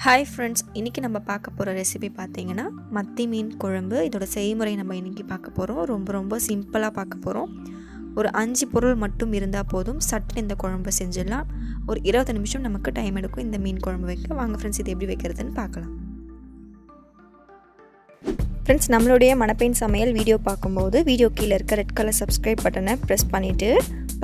Hi friends, இன்றைக்கி நம்ம பார்க்க போகிற ரெசிபி பார்த்தீங்கன்னா மத்தி மீன் குழம்பு. இதோட செய்முறை நம்ம இன்றைக்கி பார்க்க போகிறோம். ரொம்ப சிம்பிளாக பார்க்க போகிறோம். ஒரு 5 பொருள் மட்டும் இருந்தால் போதும், சட்டுன்னு இந்த குழம்பு செஞ்சிடலாம். ஒரு 20 நிமிஷம் நமக்கு டைம் எடுக்கும் இந்த மீன் குழம்பு வைக்க. வாங்க ஃப்ரெண்ட்ஸ், இது எப்படி வைக்கிறதுன்னு பார்க்கலாம். ஃப்ரெண்ட்ஸ், நம்மளுடைய மணப்பெண் சமையல் வீடியோ பார்க்கும்போது வீடியோ கீழே இருக்க ரெட் கலர் சப்ஸ்கிரைப் பட்டனை ப்ரெஸ் பண்ணிவிட்டு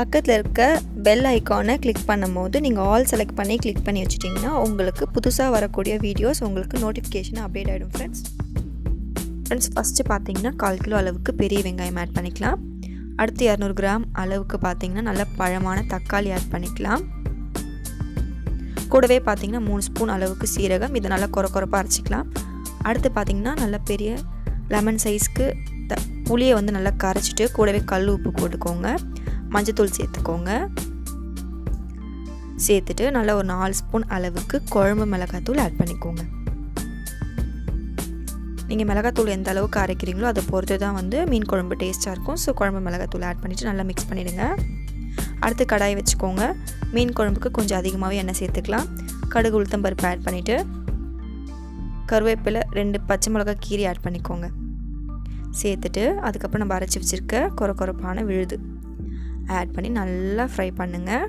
பக்கத்தில் இருக்க பெல் ஐக்கானை கிளிக் பண்ணும்போது நீங்கள் ஆல் செலக்ட் பண்ணி கிளிக் பண்ணி வச்சுட்டிங்கன்னா உங்களுக்கு புதுசாக வரக்கூடிய வீடியோஸ் உங்களுக்கு நோட்டிஃபிகேஷன் அப்டேட் ஆகிடும். ஃப்ரெண்ட்ஸ் ஃபஸ்ட்டு பார்த்தீங்கன்னா 1/4 கிலோ அளவுக்கு பெரிய வெங்காயம் ஆட் பண்ணிக்கலாம். அடுத்து 200 கிராம் அளவுக்கு பார்த்தீங்கன்னா நல்ல பழமான தக்காளி ஆட் பண்ணிக்கலாம். கூடவே பார்த்தீங்கன்னா 3 ஸ்பூன் அளவுக்கு சீரகம், இதை நல்லா கொரப்பாக அரைச்சிக்கலாம். அடுத்து பார்த்தீங்கன்னா நல்ல பெரிய லெமன் சைஸ்க்கு புளியை வந்து நல்லா கரைச்சிட்டு கூடவே கல் உப்பு போட்டுக்கோங்க. மஞ்சத்தூள் சேர்த்துட்டு நல்லா ஒரு 4 ஸ்பூன் அளவுக்கு குழம்பு மிளகாத்தூள் ஆட் பண்ணிக்கோங்க. நீங்கள் மிளகாத்தூள் எந்த அளவுக்கு அரைக்கிறீங்களோ அதை பொறுத்து தான் வந்து மீன் குழம்பு டேஸ்ட்டாக இருக்கும். ஸோ குழம்பு மிளகாத்தூள் ஆட் பண்ணிவிட்டு நல்லா மிக்ஸ் பண்ணிவிடுங்க. அடுத்து கடாய் வச்சுக்கோங்க. மீன் குழம்புக்கு கொஞ்சம் அதிகமாகவே எண்ணெய் சேர்த்துக்கலாம். கடுகு உளுத்தம் பருப்பு ஆட் பண்ணிவிட்டு கருவேப்பிலை 2 பச்சை மிளகாய் கீரி ஆட் பண்ணிக்கோங்க. சேர்த்துட்டு அதுக்கப்புறம் நம்ம அரைச்சி வச்சுருக்க கொரப்பான விழுது ஆட் பண்ணி நல்லா ஃப்ரை பண்ணுங்கள்.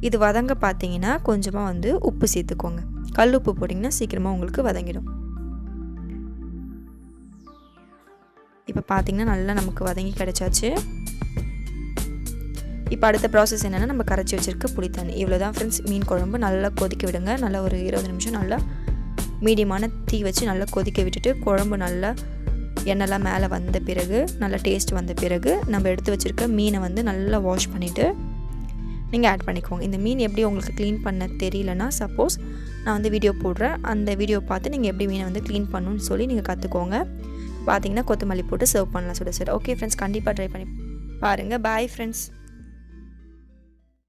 இது வதங்க பார்த்தீங்கன்னா கொஞ்சமாக வந்து உப்பு சேர்த்துக்கோங்க. கல் உப்பு போட்டிங்கன்னா சீக்கிரமாக உங்களுக்கு வதங்கிடும். இப்போ பார்த்தீங்கன்னா நல்லா நமக்கு வதங்கி கிடச்சாச்சு. இப்போ அடுத்த ப்ராசஸ் என்னென்னா நம்ம கரைச்சி வச்சுருக்க புளி தண்ணி. இவ்வளோ தான் ஃப்ரெண்ட்ஸ். மீன் குழம்பு நல்லா கொதிக்க விடுங்க. நல்லா ஒரு 20 நிமிஷம் நல்லா மீடியமான தீ வச்சு நல்லா கொதிக்க விட்டுட்டு குழம்பு நல்லா எண்ணெய்லாம் மேலே வந்த பிறகு நல்லா டேஸ்ட் வந்த பிறகு நம்ம எடுத்து வச்சுருக்க மீனை வந்து நல்லா வாஷ் பண்ணிவிட்டு நீங்கள் ஆட் பண்ணிக்கோங்க. இந்த மீன் எப்படி உங்களுக்கு க்ளீன் பண்ண தெரியலனா சப்போஸ் நான் வந்து வீடியோ போடுறேன், அந்த வீடியோ பார்த்து நீங்கள் எப்படி மீனை வந்து க்ளீன் பண்ணணும்னு சொல்லி நீங்கள் கற்றுக்கோங்க. பார்த்தீங்கன்னா கொத்தமல்லி போட்டு சர்வ் பண்ணலாம் சுட. ஓகே ஃப்ரெண்ட்ஸ், கண்டிப்பாக ட்ரை பண்ணி பாருங்கள். Bye friends.